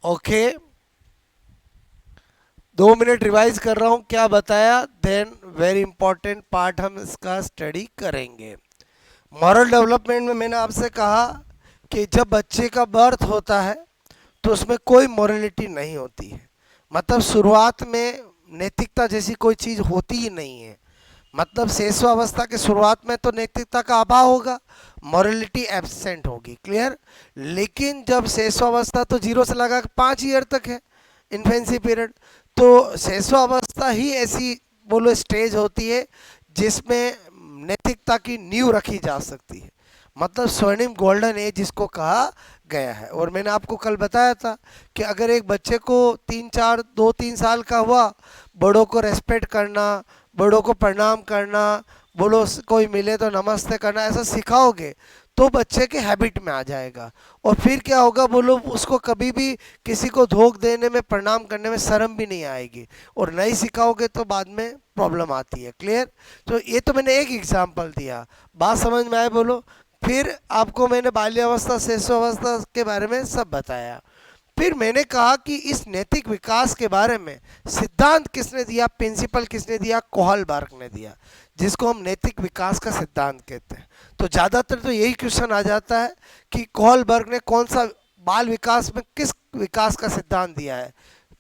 Okay, 2 minute revise कर रहा हूं क्या बताया, देन वेरी इंपॉर्टेंट पार्ट हम इसका स्टडी करेंगे। मॉरल डेवलपमेंट में मैंने आपसे कहा कि जब बच्चे का बर्थ होता है तो उसमें कोई मॉरलिटी नहीं होती है, मतलब शुरुआत में नैतिकता जैसी कोई चीज़ होती ही नहीं है। मतलब शेषवावस्था के शुरुआत में तो नैतिकता का अभाव होगा, मॉरलिटी एब्सेंट होगी, क्लियर। लेकिन जब शेषवावस्था तो 0 से लगा 5 ईयर तक है, इन्फेंसी पीरियड, तो शेषवावस्था ही ऐसी बोलो स्टेज होती है जिसमें नैतिकता की नींव रखी जा सकती है, मतलब स्वर्णिम गोल्डन एज जिसको कहा गया है। और मैंने आपको कल बताया था कि अगर एक बच्चे को 2-3 साल का हुआ, बड़ों को रेस्पेक्ट करना, बड़ों को प्रणाम करना, बड़ों से कोई मिले तो नमस्ते करना, ऐसा सिखाओगे तो बच्चे के हैबिट में आ जाएगा। और फिर क्या होगा बोलो, उसको कभी भी किसी को धोख देने में, प्रणाम करने में शर्म भी नहीं आएगी। और नहीं सिखाओगे तो बाद में प्रॉब्लम आती है, क्लियर। तो ये तो मैंने एक एग्जांपल दिया, बात समझ में आए बोलो। फिर आपको मैंने बाल्यावस्था शिशुअवस्था के बारे में सब बताया। फिर मैंने कहा कि इस नैतिक विकास के बारे में सिद्धांत किसने दिया, प्रिंसिपल किसने दिया, कोहलबर्ग ने दिया, जिसको हम नैतिक विकास का सिद्धांत कहते हैं। तो ज़्यादातर तो यही क्वेश्चन आ जाता है कि कोहलबर्ग ने कौन सा बाल विकास में किस विकास का सिद्धांत दिया है।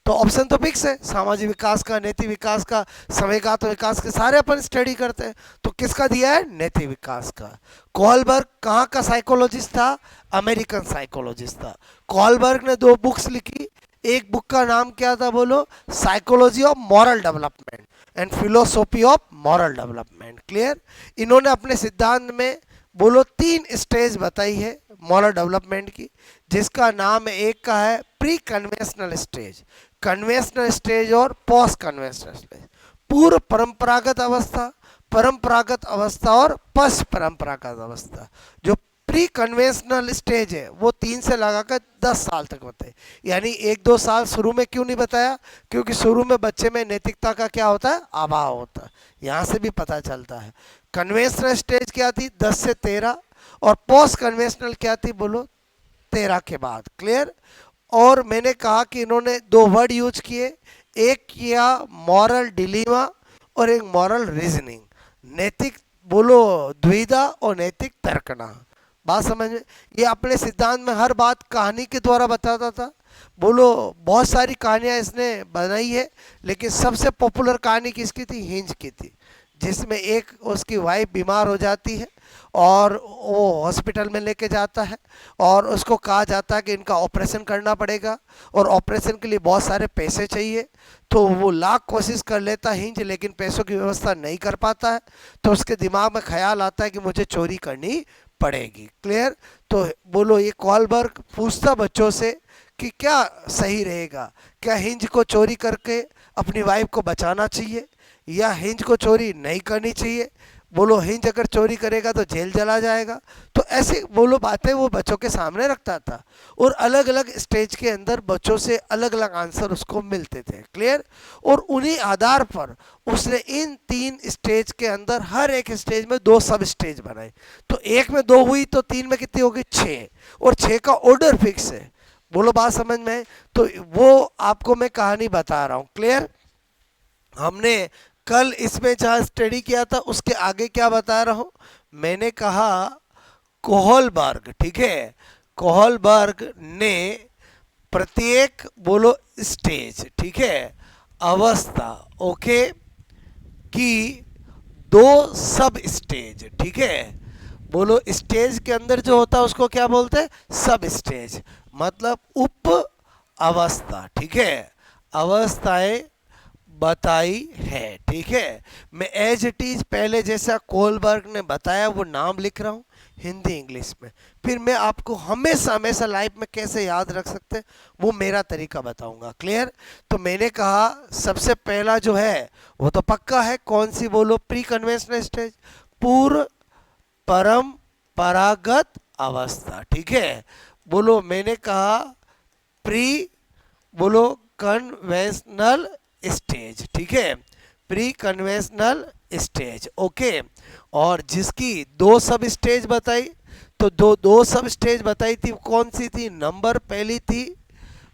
तो ऑप्शन तो फिक्स है, सामाजिक विकास का, नैतिक विकास का, समयघात विकास के, सारे अपन स्टडी करते हैं। तो किसका दिया है, नैतिक विकास का। कोहलबर्ग कहाँ का साइकोलॉजिस्ट था, अमेरिकन साइकोलॉजिस्ट था। कोहलबर्ग ने 2 बुक्स लिखी, एक बुक का नाम क्या था बोलो, psychology of moral development and philosophy of moral development, clear. इन्होंने अपने सिद्धांत में बोलो 3 स्टेज बताई है मॉरल डेवलपमेंट की, जिसका नाम एक का है pre conventional stage, conventional stage और पोस्ट कन्वेंशनल स्टेज। पूर्व परंपरागत अवस्था, परंपरागत अवस्था और पश्च परंपरागत अवस्था। जो प्री कन्वेंशनल स्टेज है वो 3 से लगाकर 10 साल तक बताए। यानी 1-2 साल शुरू में क्यों नहीं बताया, क्योंकि शुरू में बच्चे में नैतिकता का क्या होता है, अभाव होता है, यहाँ से भी पता चलता है। कन्वेंशनल स्टेज क्या थी, 10 से 13, और पोस्ट कन्वेंशनल क्या थी बोलो, 13 के बाद, क्लियर। और मैंने कहा कि इन्होंने 2 वर्ड यूज किए, एक किया मॉरल डिलीमा और एक मॉरल रीजनिंग, नैतिक बोलो द्विधा और नैतिक तर्कना। बात समझ में, ये अपने सिद्धांत में हर बात कहानी के द्वारा बताता था। बोलो बहुत सारी कहानियां इसने बनाई है, लेकिन सबसे पॉपुलर कहानी किसकी थी, हिंज की थी, जिसमें एक उसकी वाइफ बीमार हो जाती है और वो हॉस्पिटल में लेके जाता है और उसको कहा जाता है कि इनका ऑपरेशन करना पड़ेगा और ऑपरेशन के लिए बहुत सारे पैसे चाहिए। तो वो लाख कोशिश कर लेता है हिंज, लेकिन पैसों की व्यवस्था नहीं कर पाता है। तो उसके दिमाग में ख्याल आता है कि मुझे चोरी करनी पड़ेगी, क्लियर। तो बोलो ये कोहलबर्ग पूछता बच्चों से कि क्या सही रहेगा, क्या हिंज को चोरी करके अपनी वाइफ को बचाना चाहिए या हिंज को चोरी नहीं करनी चाहिए। बोलो हिंज अगर चोरी करेगा तो जेल चला जाएगा। तो ऐसे बोलो बातें वो बच्चों के सामने रखता था और अलग अलग स्टेज के अंदर बच्चों से अलग अलग आंसर उसको मिलते थे, क्लियर। और उन्हीं आधार पर उसने इन 3 स्टेज के अंदर हर एक स्टेज में 2 सब स्टेज बनाए। तो एक में 2 हुई तो 3 में कितनी होगी, 6, और 6 का ऑर्डर फिक्स है। बोलो बात समझ में। तो वो आपको मैं कहानी बता रहा हूँ, क्लियर। हमने कल इसमें जहाँ स्टडी किया था उसके आगे क्या बता रहा हूँ, मैंने कहा कोहलबर्ग, ठीक है, कोहलबर्ग ने प्रत्येक बोलो स्टेज, ठीक है, अवस्था, ओके, की 2 सब स्टेज, ठीक है। बोलो स्टेज के अंदर जो होता है उसको क्या बोलते हैं, सब स्टेज, मतलब उप अवस्था, ठीक है, अवस्थाएं बताई है, ठीक है। मैं एज इट इज पहले जैसा कोहलबर्ग ने बताया वो नाम लिख रहा हूँ हिंदी इंग्लिश में। फिर मैं आपको हमेशा हमेशा लाइफ में कैसे याद रख सकते हैं वो मेरा तरीका बताऊंगा, क्लियर। तो मैंने कहा सबसे पहला जो है वो तो पक्का है, कौन सी बोलो, प्री कन्वेंशनल स्टेज, पूर्व परंपरागत अवस्था, ठीक है। बोलो मैंने कहा प्री बोलो कन्वेंशनल स्टेज, ठीक है, प्री कन्वेंशनल स्टेज, ओके। और जिसकी 2 सब स्टेज बताई, तो दो सब स्टेज बताई थी, कौन सी थी, नंबर पहली थी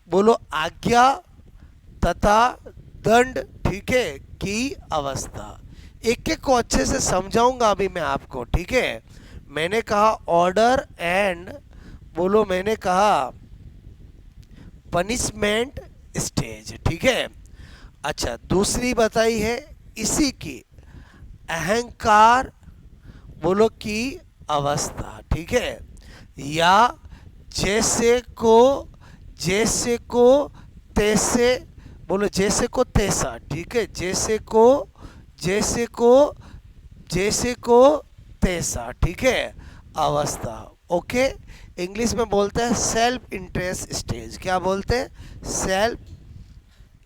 बोलो आज्ञा तथा दंड, ठीक है, की अवस्था। एक एक को अच्छे से समझाऊंगा अभी मैं आपको, ठीक है। मैंने कहा ऑर्डर एंड, बोलो मैंने कहा पनिशमेंट स्टेज, ठीक है। अच्छा, दूसरी बताई है इसी की अहंकार, बोलो की अवस्था, ठीक है। या जैसे को, जैसे को तैसे, बोलो जैसे को तैसा, ठीक है। जैसे को, जैसे को, जैसे को तैसा, ठीक है, अवस्था। ओके, इंग्लिश में बोलते हैं सेल्फ इंटरेस्ट स्टेज। क्या बोलते हैं? सेल्फ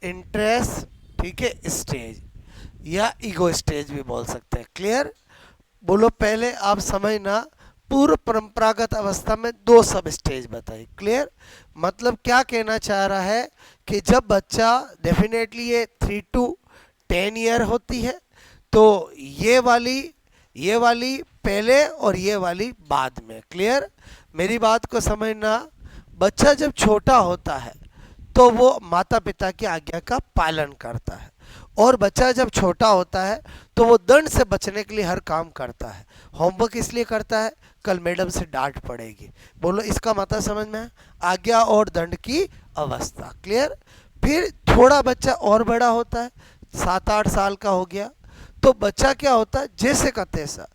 इंटरेस्ट, ठीक है, स्टेज, या ईगो स्टेज भी बोल सकते हैं। क्लियर? बोलो पहले आप समझना, पूर्व परंपरागत अवस्था में दो सब स्टेज बताई। क्लियर? मतलब क्या कहना चाह रहा है कि जब बच्चा, डेफिनेटली ये 3 to 10 ईयर होती है, तो ये वाली पहले और ये वाली बाद में। क्लियर? मेरी बात को समझना, बच्चा जब छोटा होता है तो वो माता पिता की आज्ञा का पालन करता है, और बच्चा जब छोटा होता है तो वो दंड से बचने के लिए हर काम करता है। होमवर्क इसलिए करता है, कल मैडम से डांट पड़ेगी। बोलो इसका मतलब समझ में है? आज्ञा और दंड की अवस्था। क्लियर? फिर थोड़ा बच्चा और बड़ा होता है, 7-8 साल का हो गया, तो बच्चा क्या होता है, जैसे का तैसा।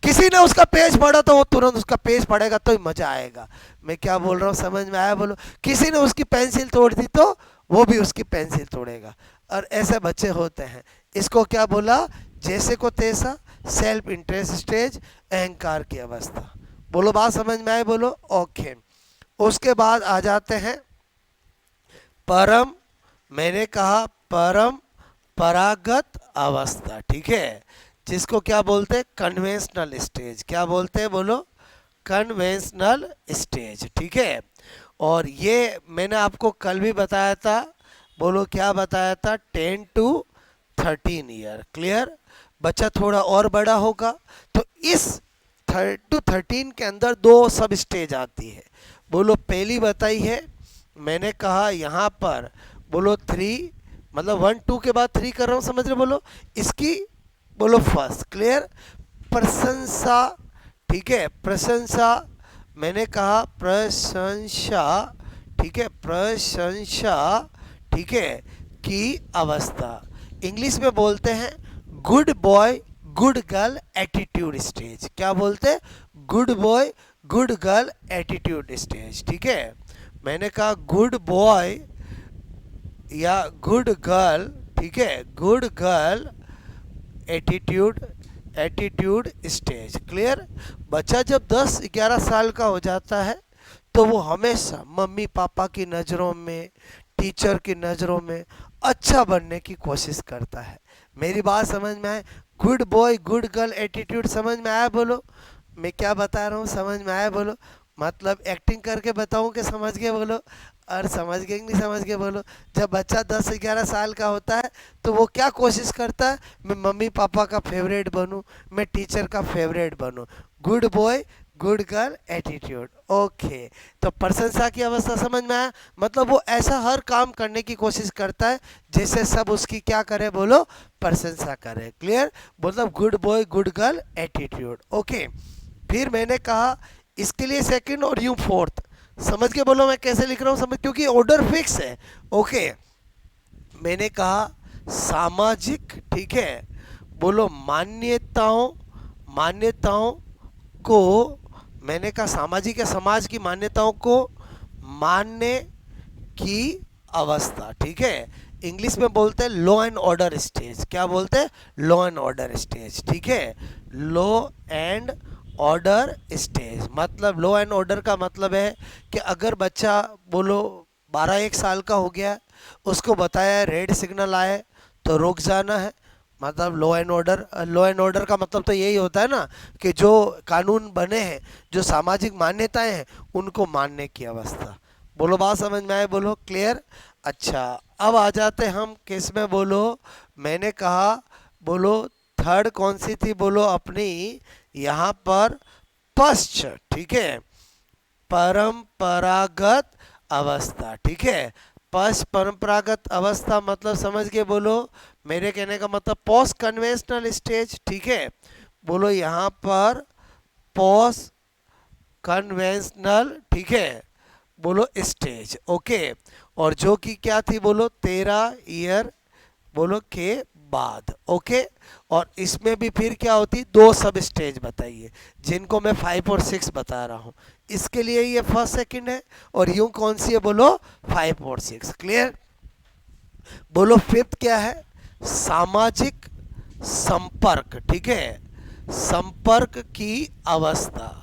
किसी ने उसका पेज पढ़ा तो वो तुरंत उसका पेज पढ़ेगा, तो ही मजा आएगा। मैं क्या बोल रहा हूँ समझ में आया? बोलो। किसी ने उसकी पेंसिल तोड़ दी तो वो भी उसकी पेंसिल तोड़ेगा, और ऐसे बच्चे होते हैं। इसको क्या बोला? जैसे को तैसा, सेल्फ इंटरेस्ट स्टेज, अहंकार की अवस्था। बोलो बात समझ में आए? बोलो ओके। उसके बाद आ जाते हैं परम, मैंने कहा परम परागत अवस्था, ठीक है, जिसको क्या बोलते हैं? Conventional stage. क्या बोलते हैं? बोलो कन्वेंशनल स्टेज, ठीक है। और ये मैंने आपको कल भी बताया था, बोलो क्या बताया था? 10 to 13 ईयर। क्लियर? बच्चा थोड़ा और बड़ा होगा तो इस 3 to 13 के अंदर दो सब स्टेज आती है। बोलो पहली बताई है, मैंने कहा यहाँ पर, बोलो 3, मतलब 1 2 के बाद 3 कर रहा हूँ, समझ रहे? बोलो इसकी, बोलो फर्स्ट। क्लियर? प्रशंसा, ठीक है, प्रशंसा, मैंने कहा प्रशंसा, ठीक है, प्रशंसा, ठीक है, की अवस्था। इंग्लिश में बोलते हैं good boy good girl attitude stage. क्या बोलते हैं? Good boy good girl attitude stage, ठीक है। मैंने कहा गुड बॉय या गुड गर्ल, ठीक है, good girl attitude, attitude stage. Clear? बच्चा जब 10-11 साल का हो जाता है तो वो हमेशा मम्मी पापा की नज़रों में, टीचर की नज़रों में अच्छा बनने की कोशिश करता है। मेरी बात समझ में आए? Good boy good girl attitude समझ में आया? बोलो मैं क्या बता रहा हूँ, समझ में आया? बोलो मतलब एक्टिंग करके बताऊँ कि समझ गए? बोलो। और समझ गए कि नहीं समझ गए? बोलो। जब बच्चा 10-11 साल का होता है तो वो क्या कोशिश करता है? मैं मम्मी पापा का फेवरेट बनूं, मैं टीचर का फेवरेट बनूं। Good boy good girl attitude. Okay, तो प्रशंसा की अवस्था समझ में आया? मतलब वो ऐसा हर काम करने की कोशिश करता है जैसे सब उसकी क्या करे? बोलो प्रशंसा करे। क्लियर? मतलब good boy good girl attitude. Okay, फिर मैंने कहा इसके लिए सेकंड और यूं फोर्थ। समझ के बोलो मैं कैसे लिख रहा हूँ, समझ, क्योंकि ऑर्डर फिक्स है। ओके, मैंने कहा सामाजिक, ठीक है, बोलो मान्यताओं, मान्यताओं को, मैंने कहा सामाजिक या समाज की मान्यताओं को मानने की अवस्था, ठीक है। इंग्लिश में बोलते हैं लॉ एंड ऑर्डर स्टेज। क्या बोलते हैं? लॉ एंड ऑर्डर स्टेज, ठीक है। लॉ एंड ऑर्डर स्टेज, मतलब लॉ एंड ऑर्डर का मतलब है कि अगर बच्चा, बोलो 12-1 साल का हो गया, उसको बताया रेड सिग्नल आए तो रुक जाना है, मतलब law and order. Law and order का मतलब तो यही होता है ना कि जो कानून बने हैं, जो सामाजिक मान्यताएं हैं, उनको मानने की अवस्था। बोलो बात समझ में आए? बोलो क्लियर? अच्छा, अब आ जाते हम किस में? बोलो मैंने कहा, बोलो थर्ड कौन सी थी? बोलो अपनी यहाँ पर पश्च, ठीक है, परंपरागत अवस्था, ठीक है। पश्च परंपरागत अवस्था मतलब समझ के बोलो, मेरे कहने का मतलब पोस्ट कन्वेंशनल स्टेज, ठीक है। बोलो यहाँ पर पोस्ट कन्वेंशनल, ठीक है, बोलो स्टेज, ओके। और जो कि क्या थी बोलो 13 ईयर बोलो के बाद, ओके। और इसमें भी फिर क्या होती, दो सब स्टेज बताइए, जिनको मैं 5 और 6 बता रहा हूँ। इसके लिए ये फर्स्ट सेकंड है, और यूं कौन सी है बोलो 5 और 6, क्लियर। बोलो फिफ्थ क्या है, सामाजिक संपर्क, ठीक है, संपर्क की अवस्था।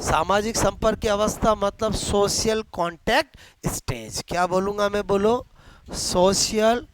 सामाजिक संपर्क की अवस्था मतलब सोशल कांटेक्ट स्टेज। क्या बोलूंगा मैं बोलो, सोशल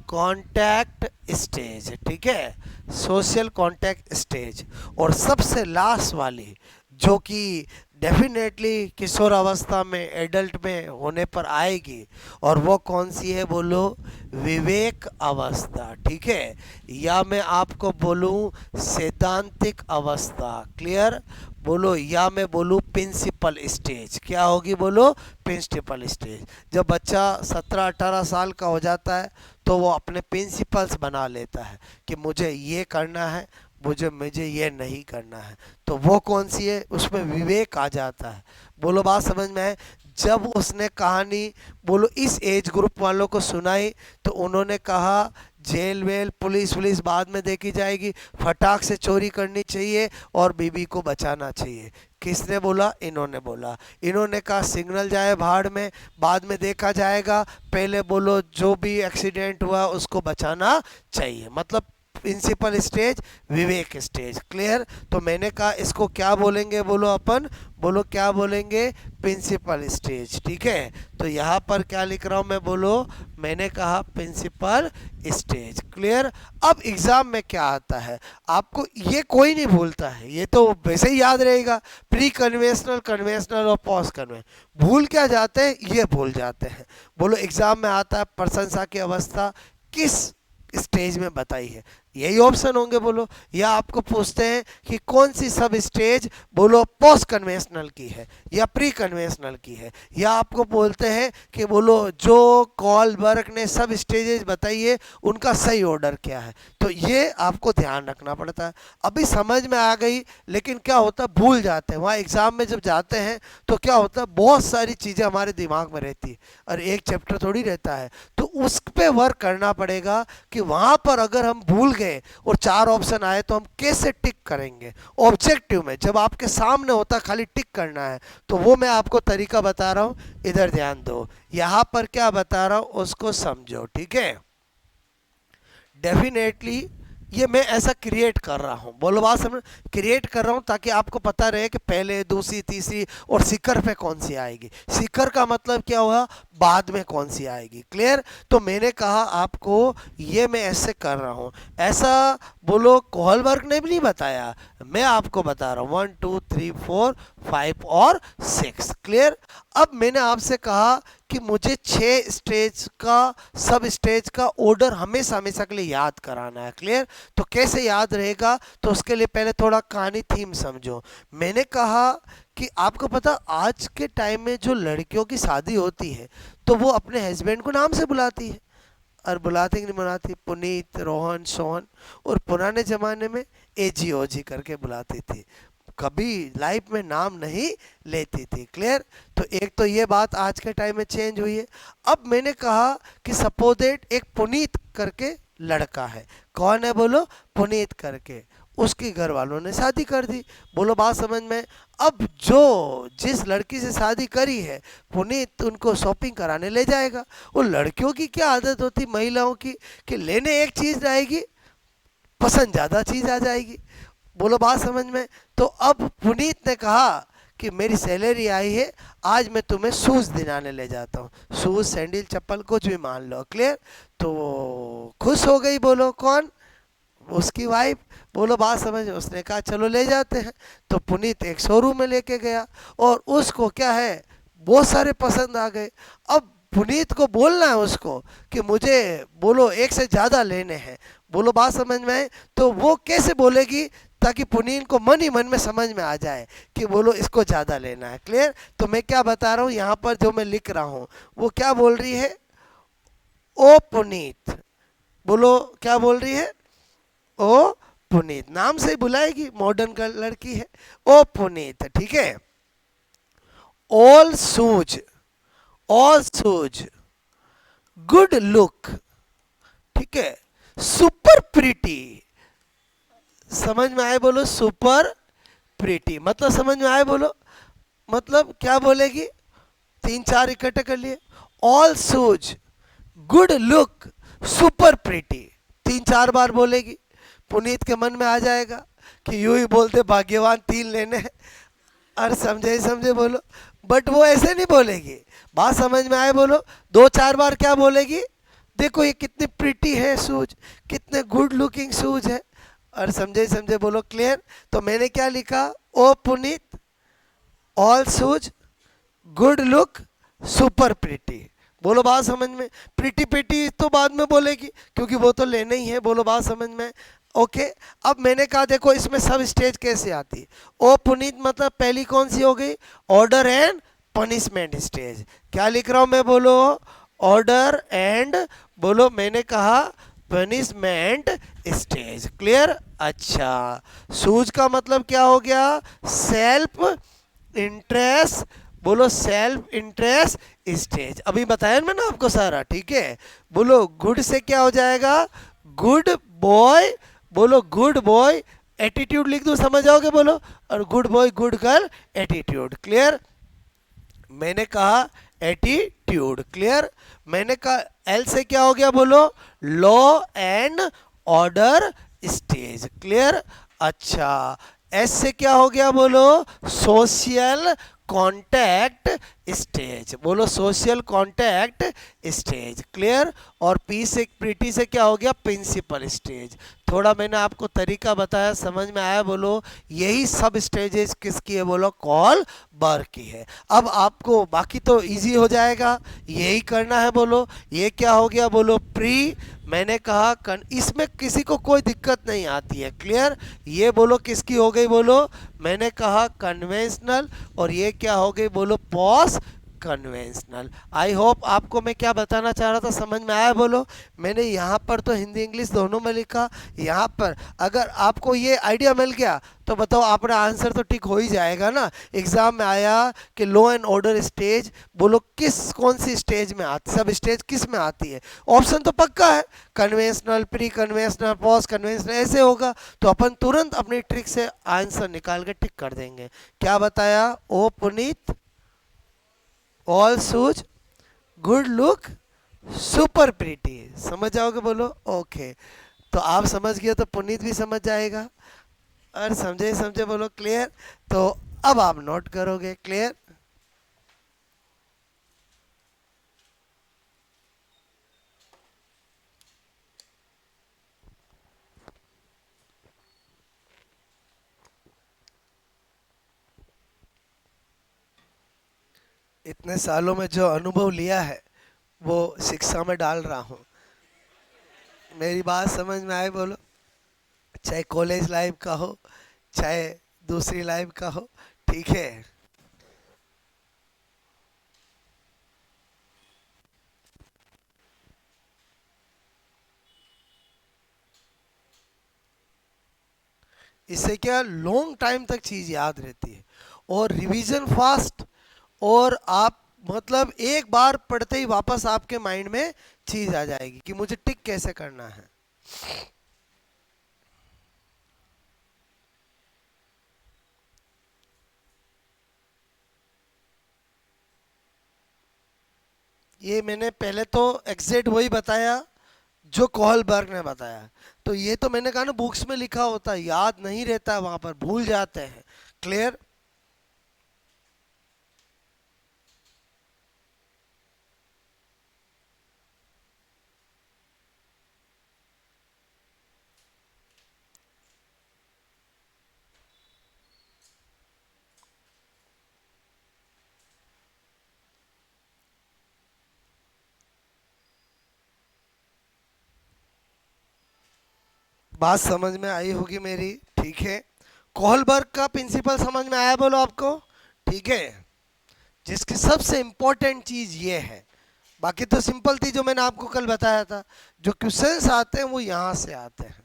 कांटेक्ट स्टेज, ठीक है, सोशल कांटेक्ट स्टेज। और सबसे लास्ट वाली जो कि डेफिनेटली किशोर अवस्था में एडल्ट में होने पर आएगी, और वो कौन सी है बोलो, विवेक अवस्था, ठीक है, या मैं आपको बोलूं सैद्धांतिक अवस्था, क्लियर। बोलो या मैं बोलूं प्रिंसिपल स्टेज, क्या होगी बोलो, प्रिंसिपल स्टेज। जब बच्चा 17-18 साल का हो जाता है तो वो अपने प्रिंसिपल्स बना लेता है कि मुझे ये करना है, मुझे मुझे ये नहीं करना है। तो वो कौन सी है, उसमें विवेक आ जाता है। बोलो बात समझ में है। जब उसने कहानी बोलो इस एज ग्रुप वालों को सुनाई तो उन्होंने कहा जेल वेल पुलिस वुलिस बाद में देखी जाएगी, फटाक से चोरी करनी चाहिए और बीबी को बचाना चाहिए। किसने बोला, इन्होंने बोला। इन्होंने कहा सिग्नल जाए भाड़ में, बाद में देखा जाएगा, पहले बोलो जो भी एक्सीडेंट हुआ उसको बचाना चाहिए। मतलब प्रिंसिपल स्टेज, विवेक स्टेज, क्लियर। तो मैंने कहा इसको क्या बोलेंगे बोलो अपन, बोलो क्या बोलेंगे, प्रिंसिपल स्टेज, ठीक है। तो यहाँ पर क्या लिख रहा हूँ मैं बोलो, मैंने कहा प्रिंसिपल स्टेज, क्लियर। अब एग्जाम में क्या आता है, आपको ये कोई नहीं भूलता है, ये तो वैसे ही याद रहेगा, प्री कन्वेंशनल, कन्वेंशनल और पोस्ट कन्वेंशनल। भूल क्या जाते हैं, ये भूल जाते हैं। बोलो एग्जाम में आता है प्रशंसा की अवस्था किस स्टेज में बताई है, यही ऑप्शन होंगे बोलो। या आपको पूछते हैं कि कौन सी सब स्टेज बोलो पोस्ट कन्वेंशनल की है या प्री कन्वेंशनल की है, या आपको बोलते हैं कि बोलो जो कॉलबर्ग ने सब स्टेजेस बताइए उनका सही ऑर्डर क्या है। तो ये आपको ध्यान रखना पड़ता है। अभी समझ में आ गई, लेकिन क्या होता है भूल जाते हैं। वहाँ एग्जाम में जब जाते हैं तो क्या होता है बहुत सारी चीज़ें हमारे दिमाग में रहती है और एक चैप्टर थोड़ी रहता है, तो उस पर वर्क करना पड़ेगा कि वहाँ पर अगर हम भूल गए और 4 ऑप्शन आए तो हम कैसे टिक करेंगे। ऑब्जेक्टिव में जब आपके सामने होता खाली टिक करना है, तो वो मैं आपको तरीका बता रहा हूँ, इधर ध्यान दो। यहाँ पर क्या बता रहा हूँ उसको समझो, ठीक है। डेफिनेटली ये मैं ऐसा क्रिएट कर रहा हूँ, बोलो बात समझ, क्रिएट कर रहा हूँ ताकि आपको पता रहे कि पहले दूसरी तीसरी और शिखर पे कौन सी आएगी। शिखर का मतलब क्या हुआ, बाद में कौन सी आएगी, क्लियर। तो मैंने कहा आपको ये मैं ऐसे कर रहा हूँ, ऐसा बोलो कोहलबर्ग ने भी नहीं बताया, मैं आपको बता रहा हूँ 1 2 3 4 5 और 6, क्लियर। अब मैंने आपसे कहा कि मुझे 6 स्टेज का सब स्टेज का ऑर्डर हमेशा हमेशा के लिए याद कराना है, क्लियर। तो कैसे याद रहेगा, तो उसके लिए पहले थोड़ा कहानी थीम समझो। मैंने कहा कि आपको पता आज के टाइम में जो लड़कियों की शादी होती है तो वो अपने हस्बैंड को नाम से बुलाती है, और बुलाती कि नहीं बुलाती, पुनीत, रोहन, सोहन। और पुराने ज़माने में एजी ओजी करके बुलाती थी, कभी लाइफ में नाम नहीं लेती थी, क्लियर। तो एक तो ये बात आज के टाइम में चेंज हुई है। अब मैंने कहा कि सपोज दैट एक पुनीत करके लड़का है, कौन है बोलो, पुनीत करके, उसके घर वालों ने शादी कर दी, बोलो बात समझ में। अब जो जिस लड़की से शादी करी है पुनीत उनको शॉपिंग कराने ले जाएगा। वो लड़कियों की क्या आदत होती महिलाओं की कि लेने एक चीज़ आएगी, पसंद ज़्यादा चीज़ आ जाएगी, बोलो बात समझ में। तो अब पुनीत ने कहा कि मेरी सैलरी आई है, आज मैं तुम्हें शूज़ दिलाने ले जाता हूँ, शूज़ सैंडल चप्पल कुछ भी मान लो, क्लियर। तो खुश हो गई, बोलो कौन, उसकी वाइफ, बोलो बात समझ। उसने कहा चलो ले जाते हैं। तो पुनीत एक शोरूम में लेके गया और उसको क्या है बहुत सारे पसंद आ गए। अब पुनीत को बोलना है उसको कि मुझे बोलो एक से ज़्यादा लेने हैं, बोलो बात समझ में आए। तो वो कैसे बोलेगी, ताकि पुनीत को मन ही मन में समझ में आ जाए कि बोलो इसको ज़्यादा लेना है। क्लियर? तो मैं क्या बता रहा हूँ यहाँ पर, जो मैं लिख रहा हूँ वो क्या बोल रही है, ओ पुनीत। बोलो क्या बोल रही है, ओ पुनीत। नाम से ही बुलाएगी, मॉडर्न का लड़की है। ओ पुनीत, ठीक है। All shoes, all shoes, good look, ठीक है। सुपर प्रिटी, समझ में आए बोलो, सुपर प्रिटी मतलब समझ में आए बोलो, मतलब क्या बोलेगी, तीन चार इकट्ठे कर लिए। All shoes, good look, super pretty, तीन चार बार बोलेगी। पुनीत के मन में आ जाएगा कि यूं ही बोलते भाग्यवान तीन लेने हैं। और समझे ही समझे बोलो, बट वो ऐसे नहीं बोलेगी। बात समझ में आए बोलो, दो चार बार क्या बोलेगी, देखो ये कितनी प्रिटी है शूज, कितने गुड लुकिंग शूज है। और समझे ही समझे बोलो। क्लियर? तो मैंने क्या लिखा, ओ Puneet, all shoes, good look, super pretty. बोलो बात समझ में? प्रिटी प्रिटी तो बाद में बोलेगी क्योंकि वो तो लेना ही है। बोलो बात समझ में? ओके। अब मैंने कहा देखो इसमें सब स्टेज कैसे आती है। ओ पुनीत मतलब पहली कौन सी हो गई, ऑर्डर एंड पनिशमेंट स्टेज। क्या लिख रहा हूं मैं, बोलो ऑर्डर एंड, बोलो मैंने कहा पनिशमेंट स्टेज। क्लियर? अच्छा, सूज का मतलब क्या हो गया, सेल्फ इंटरेस्ट, बोलो सेल्फ इंटरेस्ट स्टेज। अभी बताया मैंने आपको सारा, ठीक है। बोलो गुड से क्या हो जाएगा, गुड बॉय, बोलो गुड बॉय, एटीट्यूड लिख दूं समझ जाओगे बोलो, और good boy good girl attitude. Clear? मैंने कहा एटीट्यूड। क्लियर? मैंने कहा एल से क्या हो गया, बोलो law and order stage. Clear? अच्छा, एस से क्या हो गया, बोलो सोशल कॉन्टैक्ट स्टेज। बोलो सोशल कॉन्टैक्ट स्टेज। क्लियर? और पी से, प्रीटी से क्या हो गया, प्रिंसिपल स्टेज। थोड़ा मैंने आपको तरीका बताया, समझ में आया बोलो? यही सब स्टेजेस किसकी है, बोलो कॉल बर की है। अब आपको बाकी तो इजी हो जाएगा, यही करना है। बोलो ये क्या हो गया, बोलो प्री, मैंने कहा इसमें किसी को कोई दिक्कत नहीं आती है। क्लियर? ये बोलो किसकी हो गई, बोलो मैंने कहा कन्वेंशनल, और ये क्या हो गई, बोलो पॉस्ट कन्वेंशनल। आई होप आपको मैं क्या बताना चाह रहा था समझ में आया बोलो? मैंने यहाँ पर तो हिंदी इंग्लिश दोनों में लिखा। यहाँ पर अगर आपको ये आइडिया मिल गया तो बताओ अपना आंसर तो ठीक हो ही जाएगा ना। एग्जाम में आया कि लॉ एंड ऑर्डर स्टेज, बोलो किस कौन सी स्टेज में आती, सब स्टेज किस में आती है? ऑप्शन तो पक्का है, conventional, pre conventional, post conventional, ऐसे होगा। तो अपन तुरंत अपनी ट्रिक से आंसर निकाल के टिक कर देंगे। क्या बताया, ओ Puneet, all shoes, good look, super pretty. समझ जाओगे बोलो? ओके। तो आप समझ गए तो पुनीत भी समझ जाएगा। और समझे समझे बोलो? क्लियर? तो अब आप नोट करोगे। क्लियर? इतने सालों में जो अनुभव लिया है वो शिक्षा में डाल रहा हूँ। मेरी बात समझ में आए बोलो? चाहे कॉलेज लाइफ का हो, चाहे दूसरी लाइफ का हो, ठीक है। इससे क्या लॉन्ग टाइम तक चीज़ याद रहती है, और रिवीजन फास्ट, और आप मतलब एक बार पढ़ते ही वापस आपके माइंड में चीज़ आ जाएगी कि मुझे टिक कैसे करना है। ये मैंने पहले तो एग्जैक्ट वही बताया जो कोहलबर्ग ने बताया। तो ये तो मैंने कहा ना बुक्स में लिखा होता है, याद नहीं रहता है, वहां पर भूल जाते हैं। क्लियर? बात समझ में आई होगी मेरी, ठीक है। कोहलबर्ग का प्रिंसिपल समझ में आया बोलो आपको? ठीक है, जिसकी सबसे इंपॉर्टेंट चीज ये है, बाकी तो सिंपल थी जो मैंने आपको कल बताया था। जो क्वेश्चंस आते हैं वो यहां से आते हैं।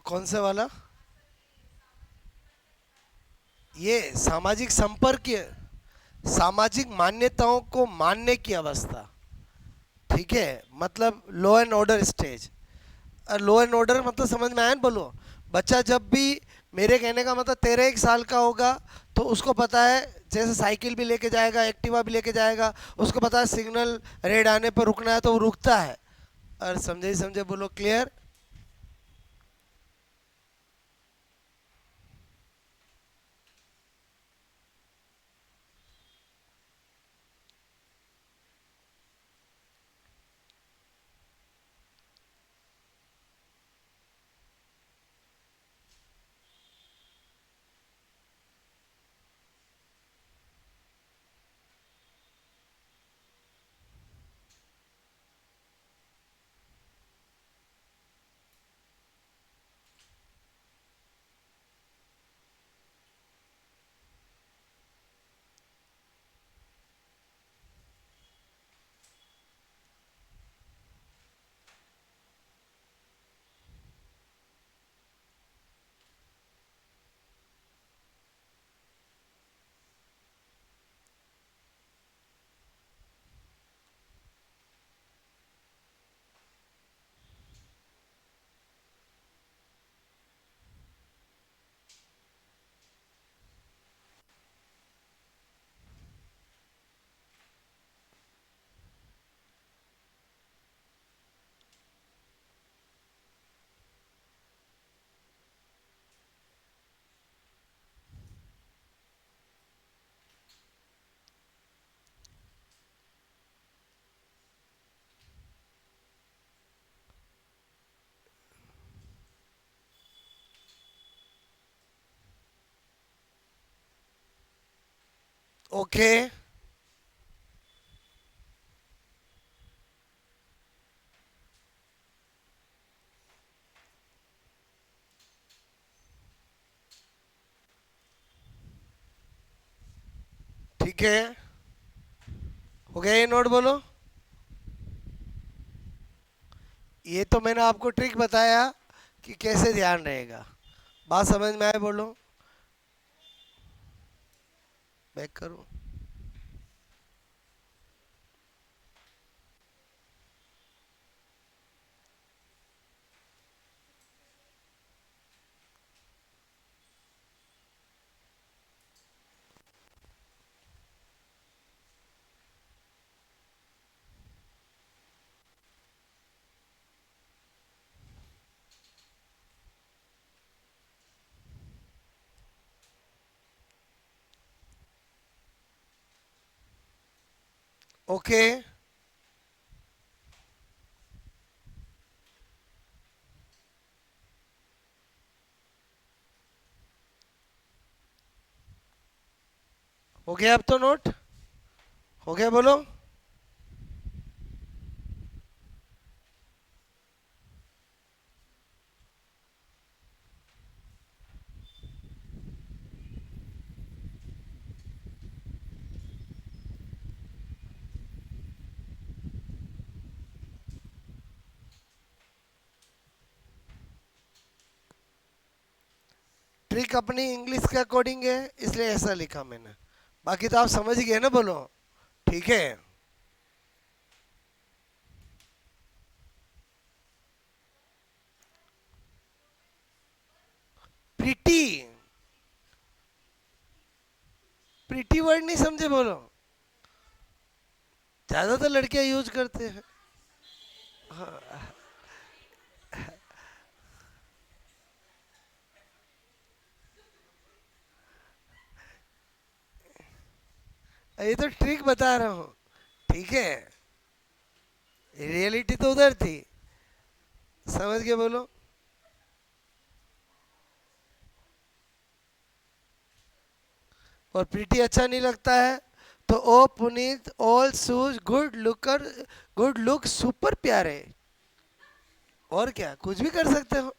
कौन से वाला? ये सामाजिक संपर्क, सामाजिक मान्यताओं को मानने की अवस्था। ठीक है, मतलब law and order stage. Law and order मतलब समझ में आया ना बोलो? बच्चा जब भी, मेरे कहने का मतलब 13 1 साल का होगा तो उसको पता है, जैसे साइकिल भी लेके जाएगा, एक्टिवा भी लेके जाएगा, उसको पता है सिग्नल रेड आने पर रुकना है तो वो रुकता है। और समझे ही समझे बोलो, क्लियर? ओके। ठीक है, हो गया ये नोट बोलो? ये तो मैंने आपको ट्रिक बताया कि कैसे ध्यान रहेगा। बात समझ में आए बोलो? बैक करूं? ओके, हो गया अब तो नोट? हो गया बोलो? ट्रिक अपनी इंग्लिश के अकॉर्डिंग है इसलिए ऐसा लिखा मैंने, बाकी तो आप समझ गए ना बोलो? ठीक है। प्रीटी, प्रीटी वर्ड नहीं समझे बोलो? ज्यादातर लड़कियां यूज करते हैं। ये तो ट्रिक बता रहा हूँ। ठीक है, रियलिटी तो उधर थी, समझ के बोलो। और प्रीटी अच्छा नहीं लगता है तो ओ Puneet all shoes good looker, good look super प्यारे, और क्या कुछ भी कर सकते हो,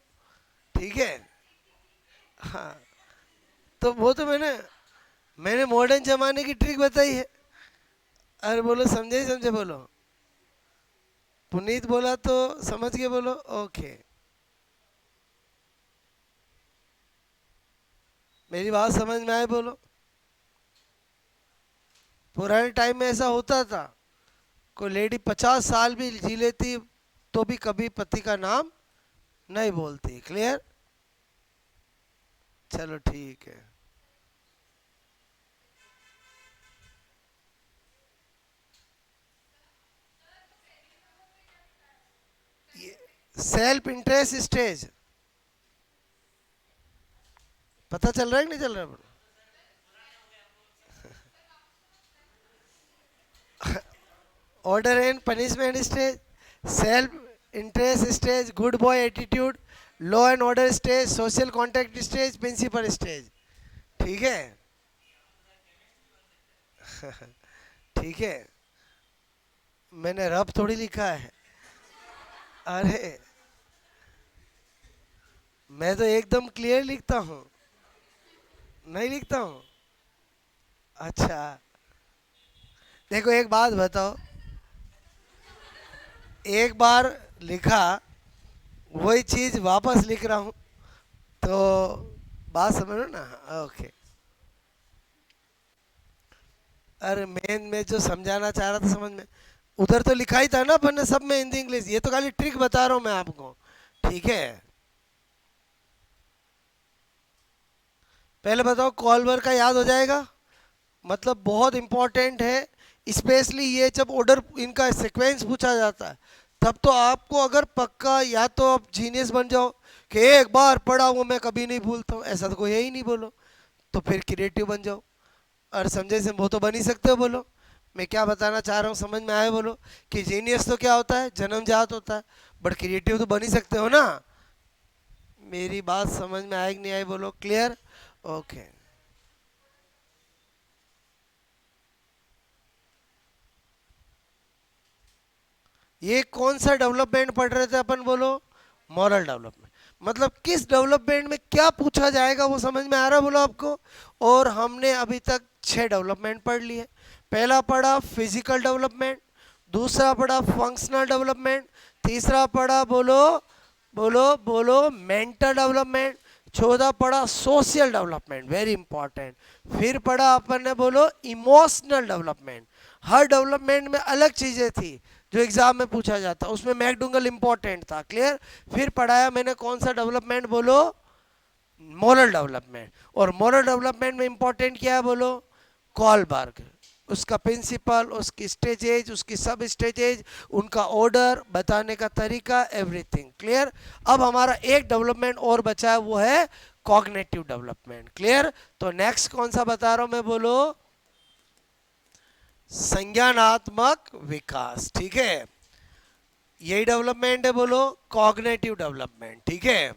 ठीक है। हाँ, तो वो तो मैंने मैंने मॉडर्न जमाने की ट्रिक बताई है। अरे बोलो, समझे ही समझे बोलो। पुनीत बोला तो समझ के बोलो, ओके। मेरी बात समझ में आए बोलो। पुराने टाइम में ऐसा होता था, कोई लेडी 50 साल भी जी लेती तो भी कभी पति का नाम नहीं बोलती। क्लियर? चलो ठीक है। सेल्फ इंटरेस्ट स्टेज पता चल रहा है कि नहीं चल रहा? Order and punishment stage, self interest stage, good boy attitude, law and order stage, social contact stage, principle stage. ठीक है। ठीक है, मैंने रब थोड़ी लिखा है। अरे मैं तो एकदम क्लियर लिखता हूँ, नहीं लिखता हूँ। अच्छा, देखो एक बात बताओ, एक बार लिखा वही चीज वापस लिख रहा हूँ, तो बात समझो ना। ओके। अरे मेन में जो समझाना चाह रहा था समझ में, उधर तो लिखा ही था ना अपन ने सब में हिंदी इंग्लिश, ये तो खाली ट्रिक बता रहा हूँ मैं आपको। ठीक है, पहले बताओ कॉल वर्क का याद हो जाएगा, मतलब बहुत इंपॉर्टेंट है। स्पेशली ये जब ऑर्डर इनका सीक्वेंस पूछा जाता है, तब तो आपको अगर पक्का, या तो आप जीनियस बन जाओ कि एक बार पढ़ा वो मैं कभी नहीं भूलता हूँ, ऐसा तो कोई है ही नहीं बोलो, तो फिर क्रिएटिव बन जाओ। और समझे से वो तो बन ही सकते हो बोलो। मैं क्या बताना चाह रहा हूँ समझ में आए बोलो, कि जीनियस तो क्या होता है, जन्मजात होता है, बट क्रिएटिव तो बन ही सकते हो ना। मेरी बात समझ में आए कि नहीं आई बोलो? क्लियर? ओके। ये कौन सा डेवलपमेंट पढ़ रहे थे अपन बोलो? Moral development. मतलब किस डेवलपमेंट में क्या पूछा जाएगा वो समझ में आ रहा बोलो आपको? और हमने अभी तक 6 डेवलपमेंट पढ़ लिए। पहला पढ़ा फिजिकल डेवलपमेंट, दूसरा पढ़ा फंक्शनल डेवलपमेंट, तीसरा पढ़ा बोलो, बोलो बोलो मेंटल डेवलपमेंट, चौथा पढ़ा सोशल डेवलपमेंट, वेरी इंपॉर्टेंट। फिर पढ़ा अपन ने बोलो इमोशनल डेवलपमेंट। हर डेवलपमेंट में अलग चीज़ें थी जो एग्जाम में पूछा जाता, उसमें मैकडूगल इंपॉर्टेंट था। क्लियर? फिर पढ़ाया मैंने कौन सा डेवलपमेंट बोलो? Moral development. और मोरल डेवलपमेंट में इंपॉर्टेंट क्या है बोलो? कॉलबर्ग, उसका प्रिंसिपल, उसकी स्टेजेज, उसकी सब स्टेजेज, उनका ऑर्डर, बताने का तरीका, एवरीथिंग। क्लियर? अब हमारा एक डेवलपमेंट और बचा है, वो है कॉग्निटिव डेवलपमेंट। क्लियर? तो नेक्स्ट कौन सा बता रहा हूं मैं बोलो? संज्ञानात्मक विकास। ठीक है, यही डेवलपमेंट है बोलो, कॉग्निटिव डेवलपमेंट। ठीक है,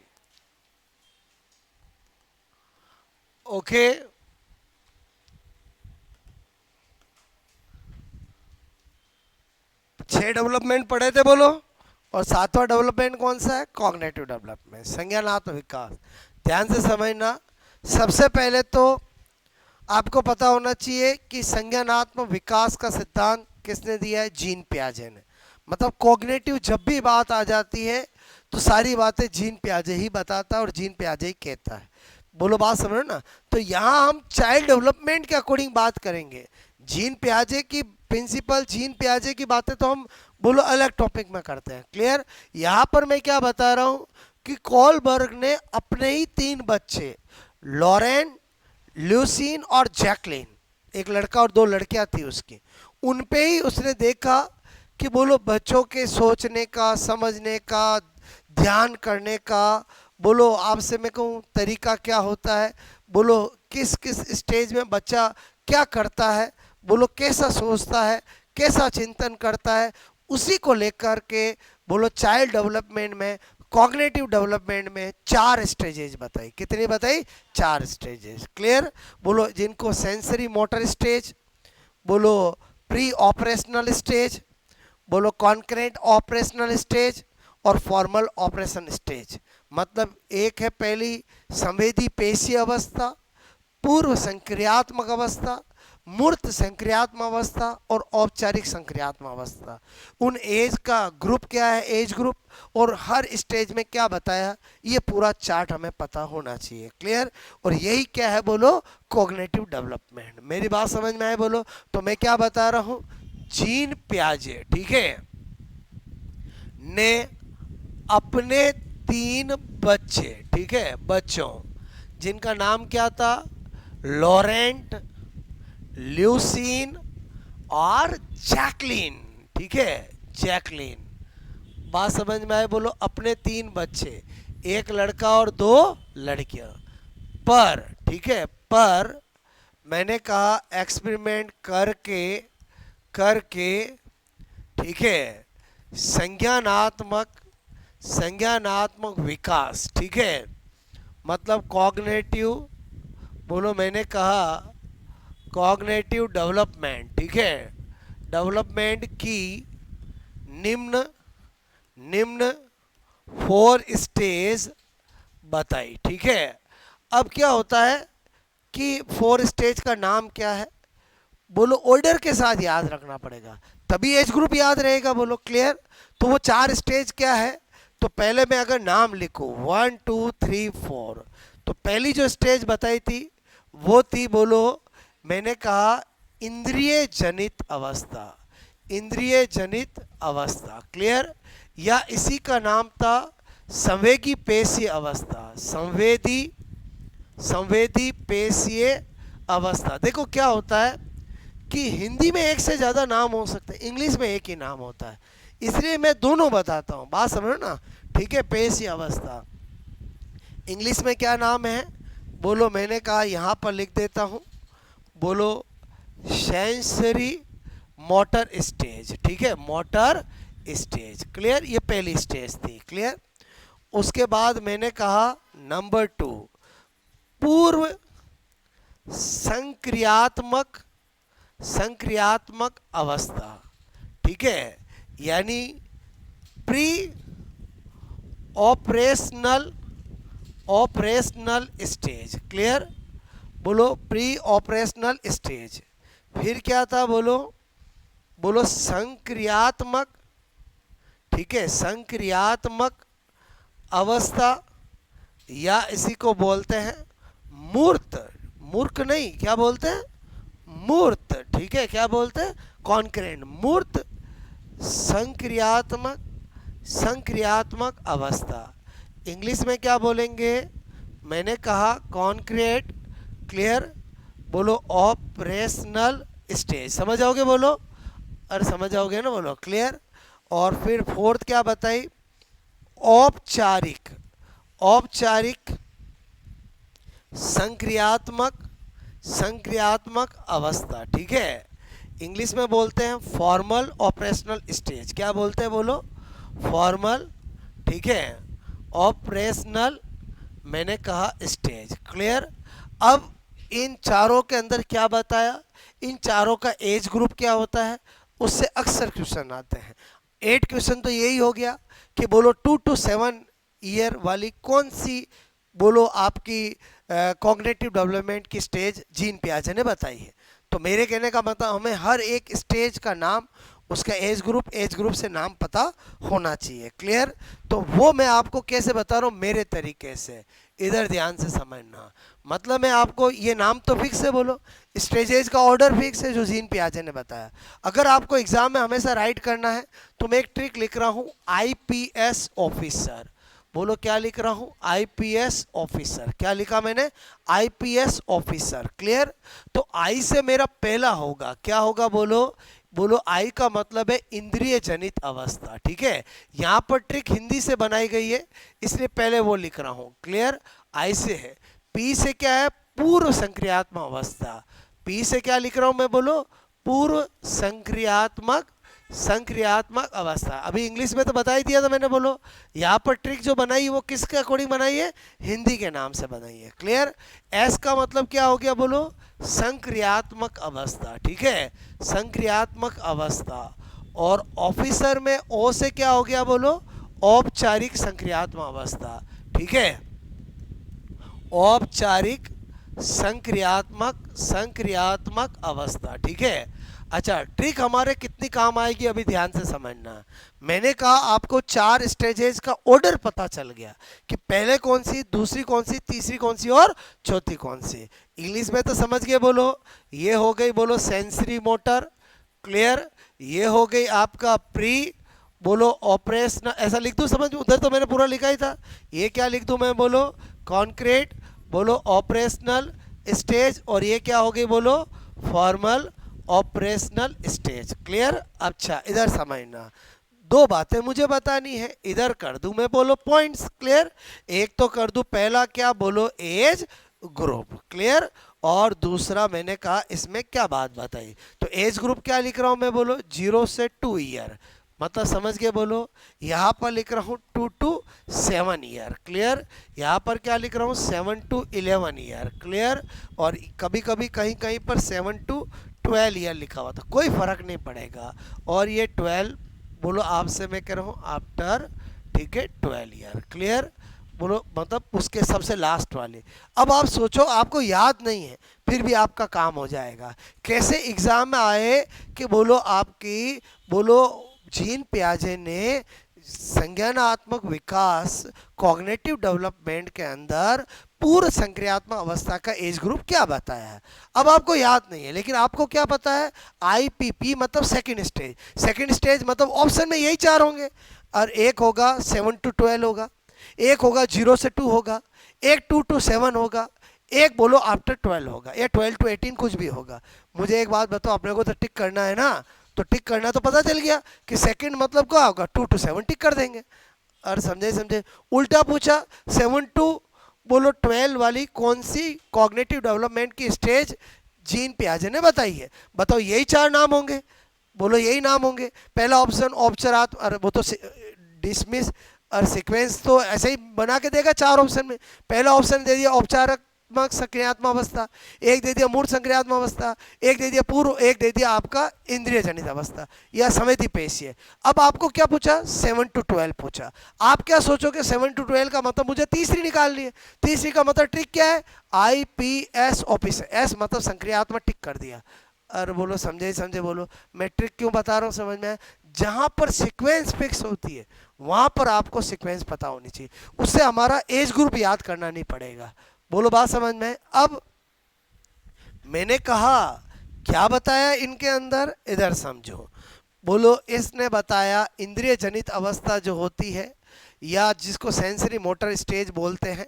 ओके। 6 डेवलपमेंट पढ़े थे बोलो, और 7वां डेवलपमेंट कौन सा है? कॉग्निटिव डेवलपमेंट, संज्ञानात्मक विकास। ध्यान से समझना। सबसे पहले तो आपको पता होना चाहिए कि संज्ञानात्मक विकास का सिद्धांत किसने दिया है? जीन पियाजे ने। मतलब कॉग्निटिव जब भी बात आ जाती है तो सारी बातें जीन पियाजे ही बताता है और जीन पियाजे ही कहता है। बोलो बात समझो ना। तो यहाँ हम चाइल्ड डेवलपमेंट के अकॉर्डिंग बात करेंगे। जीन पियाजे की प्रिंसिपल, जीन पियाजे की बातें तो हम बोलो अलग टॉपिक में करते हैं। क्लियर? यहाँ पर मैं क्या बता रहा हूँ कि कॉलबर्ग ने अपने ही 3 बच्चे, लॉरेन, ल्यूसीन और जैकलिन, एक लड़का और 2 लड़कियां थी उसकी, उन पे ही उसने देखा कि बोलो बच्चों के सोचने का, समझने का, ध्यान करने का, बोलो आपसे मैं कहूँ तरीका क्या होता है, बोलो किस किस स्टेज में बच्चा क्या करता है, बोलो कैसा सोचता है, कैसा चिंतन करता है, उसी को लेकर के बोलो चाइल्ड डेवलपमेंट में, कॉग्निटिव डेवलपमेंट में 4 स्टेजेस बताई। कितनी बताई? 4 स्टेजेस। क्लियर? बोलो जिनको सेंसरी मोटर स्टेज, बोलो प्री ऑपरेशनल स्टेज, बोलो कॉन्करेंट ऑपरेशनल स्टेज और फॉर्मल ऑपरेशन स्टेज। मतलब एक है पहली संवेदी पेशी अवस्था, पूर्व संक्रियात्मक अवस्था, मूर्त संक्रियात्मक अवस्था और औपचारिक संक्रियात्मक अवस्था। उन एज का ग्रुप क्या है, एज ग्रुप, और हर स्टेज में क्या बताया, ये पूरा चार्ट हमें पता होना चाहिए। क्लियर? और यही क्या है बोलो, कॉग्निटिव डेवलपमेंट। मेरी बात समझ में आए बोलो? तो मैं क्या बता रहा हूं, जीन पियाजे, ठीक है, ने अपने 3 बच्चे, ठीक है, बच्चों जिनका नाम क्या था, लॉरेंट, ल्यूसीन और जैकलीन, ठीक है, जैकलीन। बात समझ में आए बोलो? अपने 3 बच्चे, एक लड़का और 2 लड़कियां। पर ठीक है, पर मैंने कहा एक्सपेरिमेंट करके करके ठीक है, संज्ञानात्मक संज्ञानात्मक विकास, ठीक है, मतलब कॉग्निटिव, बोलो मैंने कहा कॉग्निटिव डेवलपमेंट, ठीक है, डेवलपमेंट की निम्न निम्न 4 स्टेज बताई। ठीक है, अब क्या होता है कि 4 स्टेज का नाम क्या है, बोलो ऑर्डर के साथ याद रखना पड़ेगा, तभी एज ग्रुप याद रहेगा। बोलो क्लियर? तो वो 4 स्टेज क्या है, तो पहले मैं अगर नाम लिखूं 1 2 3 4, तो पहली जो स्टेज बताई थी वो थी, बोलो मैंने कहा इंद्रिय जनित अवस्था, इंद्रिय जनित अवस्था। क्लियर? या इसी का नाम था संवेगी पेशीय अवस्था, संवेदी पेशीय अवस्था। देखो क्या होता है कि हिंदी में एक से ज़्यादा नाम हो सकते हैं, इंग्लिश में एक ही नाम होता है, इसलिए मैं दोनों बताता हूँ। बात समझो ना? ठीक है, पेशीय अवस्था इंग्लिश में क्या नाम है, बोलो मैंने कहा यहाँ पर लिख देता हूँ, बोलो सेंसरी मोटर स्टेज, ठीक है, मोटर स्टेज। क्लियर? ये पहली स्टेज थी। क्लियर? उसके बाद मैंने कहा नंबर 2 पूर्व संक्रियात्मक संक्रियात्मक अवस्था, ठीक है, यानी pre operational operational stage. Clear? बोलो प्री ऑपरेशनल स्टेज। फिर क्या था, बोलो बोलो संक्रियात्मक, ठीक है, संक्रियात्मक अवस्था, या इसी को बोलते हैं मूर्त, मूर्ख नहीं, क्या बोलते हैं, मूर्त, ठीक है, क्या बोलते हैं, कॉन्क्रेंट, मूर्त संक्रियात्मक संक्रियात्मक अवस्था। इंग्लिश में क्या बोलेंगे, मैंने कहा कॉन्क्रीट। क्लियर? बोलो ऑपरेशनल स्टेज। समझ आओगे बोलो? अरे समझ आओगे ना बोलो? क्लियर? और फिर 4th क्या बताई, औपचारिक औपचारिक संक्रियात्मक संक्रियात्मक अवस्था। ठीक है, इंग्लिश में बोलते हैं फॉर्मल ऑपरेशनल स्टेज। क्या बोलते हैं बोलो? फॉर्मल, ठीक है, ऑपरेशनल, मैंने कहा स्टेज। क्लियर? अब इन चारों के अंदर क्या बताया, इन चारों का एज ग्रुप क्या होता है, उससे अक्सर क्वेश्चन आते हैं। 8 क्वेश्चन तो यही हो गया कि बोलो 2 to 7 ईयर वाली कौन सी बोलो आपकी कॉग्निटिव डेवलपमेंट की स्टेज जीन पियाजे ने बताई है। तो मेरे कहने का मतलब हमें हर एक स्टेज का नाम, उसका एज ग्रुप से नाम पता होना चाहिए। क्लियर? तो वो मैं आपको कैसे बता रहा हूँ, मेरे तरीके से, इधर ध्यान से समझना। मतलब मैं आपको ये नाम तो फिक्स है, बोलो स्टेजेज का ऑर्डर फिक्स है जो जीन पियाजे ने बताया। अगर आपको एग्जाम में हमेशा राइट करना है तो मैं एक ट्रिक लिख रहा हूँ, आईपीएस ऑफिसर। बोलो क्या लिख रहा हूँ, आईपीएस ऑफिसर। क्या लिखा मैंने? IPS officer. क्लियर? तो आई से मेरा पहला होगा, क्या होगा बोलो? बोलो आई का मतलब है इंद्रिय जनित अवस्था। ठीक है, यहाँ पर ट्रिक हिंदी से बनाई गई है इसलिए पहले वो लिख रहा हूँ। क्लियर? आई से है। पी से क्या है? पूर्व संक्रियात्मक अवस्था। पी से क्या लिख रहा हूँ मैं बोलो? पूर्व संक्रियात्मक संक्रियात्मक अवस्था। अभी इंग्लिश में तो बता ही दिया था मैंने, बोलो यहाँ पर ट्रिक जो बनाई वो किसके अकॉर्डिंग बनाई है, हिंदी के नाम से बनाई है। क्लियर। एस का मतलब क्या हो गया, बोलो संक्रियात्मक अवस्था। ठीक है, संक्रियात्मक अवस्था। और ऑफिसर में ओ से क्या हो गया, बोलो औपचारिक संक्रियात्मक अवस्था। ठीक है, औपचारिक संक्रियात्मक अवस्था। ठीक है। अच्छा, ट्रिक हमारे कितनी काम आएगी अभी ध्यान से समझना। मैंने कहा आपको 4 स्टेजेस का ऑर्डर पता चल गया कि पहले कौन सी, दूसरी कौन सी, तीसरी कौन सी और चौथी कौन सी। इंग्लिश में तो समझ गए, बोलो ये हो गई, बोलो सेंसरी मोटर। क्लियर। ये हो गई आपका प्री, बोलो ऑपरेशनल, ऐसा लिख दूं समझ, उधर तो मैंने पूरा लिखा ही था। ये क्या लिख दूं मैं, बोलो कॉन्क्रीट, बोलो ऑपरेशनल स्टेज। और ये क्या हो गई, बोलो फॉर्मल ऑपरेशनल स्टेज। क्लियर। अच्छा, इधर समझना, 2 बातें मुझे बतानी है, इधर कर दूं मैं, बोलो पॉइंट्स। क्लियर। एक तो कर दूं पहला क्या, बोलो एज ग्रुप। क्लियर। और दूसरा मैंने कहा इसमें क्या बात बताई, तो एज ग्रुप क्या लिख रहा हूं मैं, बोलो 0 से 2 ईयर, मतलब समझ गए। बोलो यहाँ पर लिख रहा हूँ 2 to 7 ईयर। क्लियर। यहाँ पर क्या लिख रहा हूँ 7 to 11 ईयर। क्लियर। और कभी कभी कहीं कहीं पर 7 to 12 ईयर लिखा हुआ था, कोई फर्क नहीं पड़ेगा। और ये 12, बोलो आपसे मैं कह रहा हूँ आफ्टर, ठीक है 12 ईयर। क्लियर। बोलो मतलब उसके सबसे लास्ट वाले। अब आप सोचो आपको याद नहीं है, फिर भी आपका काम हो जाएगा। कैसे एग्जाम में आए कि बोलो आपकी, बोलो जीन पियाजे ने संज्ञानात्मक विकास, कॉग्निटिव डेवलपमेंट के अंदर पूर्व संक्रियात्मक अवस्था का एज ग्रुप क्या बताया है। अब आपको याद नहीं है, लेकिन आपको क्या पता है, आईपीपी मतलब सेकंड स्टेज। सेकंड स्टेज मतलब ऑप्शन में यही 4 होंगे, और एक होगा 7 to 12 होगा, एक होगा 0 से 2 होगा, एक 2 to 7 होगा, एक बोलो आफ्टर 12 होगा, या 12 to 18 कुछ भी होगा। मुझे एक बात बताओ, अपने को तो टिक करना है ना, तो टिक करना तो पता चल गया कि सेकंड मतलब क्या होगा, 2 to 7 टिक कर देंगे। और समझे। उल्टा पूछा 7 to बोलो 12 वाली कौन सी कॉग्निटिव डेवलपमेंट की स्टेज जीन पियाजे ने बताई है, बताओ यही 4 नाम होंगे, बोलो यही नाम होंगे। पहला ऑप्शन औपचारात्मक, अरे वो तो डिसमिस और सीक्वेंस तो ऐसे ही बना के देगा 4 ऑप्शन में। पहला ऑप्शन दे दिया औपचारात्मक संक्रियात्मक अवस्था, एक दे दिया मूर्त संक्रियात्मक अवस्था, एक दे दिया पूर्व, एक दे दिया आपका इंद्रिय जनित अवस्था या समिति पेशी है। अब आपको क्या पूछा, 7 to 12 पूछा। आप क्या सोचोगे, 7 to 12 का मतलब मुझे तीसरी निकालनी है। तीसरी का मतलब ट्रिक क्या है, IPS ऑफिसर, एस मतलब संक्रियात्मक, टिक कर दिया। और बोलो समझे, बोलो मैं ट्रिक क्यों बता रहा हूँ, समझ में आया। जहां पर सीक्वेंस फिक्स होती है वहां पर आपको सीक्वेंस पता होनी चाहिए, उससे हमारा एज ग्रुप याद करना नहीं पड़ेगा। बोलो बात समझ में। अब मैंने कहा क्या बताया इनके अंदर, इधर समझो। बोलो इसने बताया इंद्रिय जनित अवस्था जो होती है, या जिसको सेंसरी मोटर स्टेज बोलते हैं।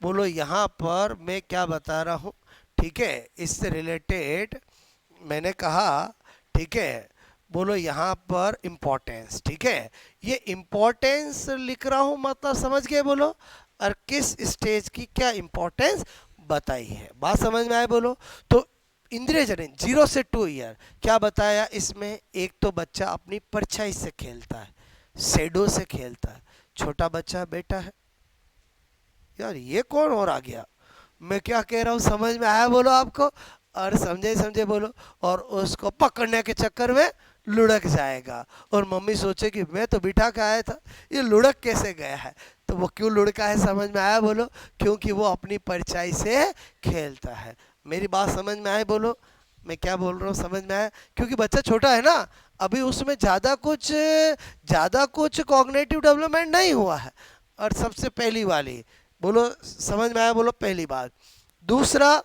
बोलो यहाँ पर मैं क्या बता रहा हूँ, ठीक है, इससे रिलेटेड मैंने कहा, ठीक है। बोलो यहाँ पर इम्पोर्टेंस, ठीक है, ये इम्पोर्टेंस लिख रहा हूँ, मतलब समझ गए। बोलो और किस स्टेज की क्या इम्पोर्टेंस बताई है, बात समझ में आए। बोलो तो इंद्रिय जनित 0 से 2 ईयर क्या बताया इसमें, एक तो बच्चा अपनी परछाई से खेलता है, शेडो से खेलता है, छोटा बच्चा बेटा है। यार ये कौन और आ गया, मैं क्या कह रहा हूँ समझ में आया, बोलो आपको। और समझे बोलो, और उसको पकड़ने के चक्कर में लुढ़क जाएगा, और मम्मी सोचेगी मैं तो बिठा के आया था, ये लुढ़क कैसे गया है। तो वो क्यों लुढ़का है समझ में आया, बोलो क्योंकि वो अपनी परछाई से खेलता है। मेरी बात समझ में आए, बोलो मैं क्या बोल रहा हूँ समझ में आया। क्योंकि बच्चा छोटा है ना, अभी उसमें ज़्यादा कुछ कॉग्निटिव डेवलपमेंट नहीं हुआ है। और सबसे पहली वाली, बोलो समझ में आया, बोलो पहली बात। दूसरा,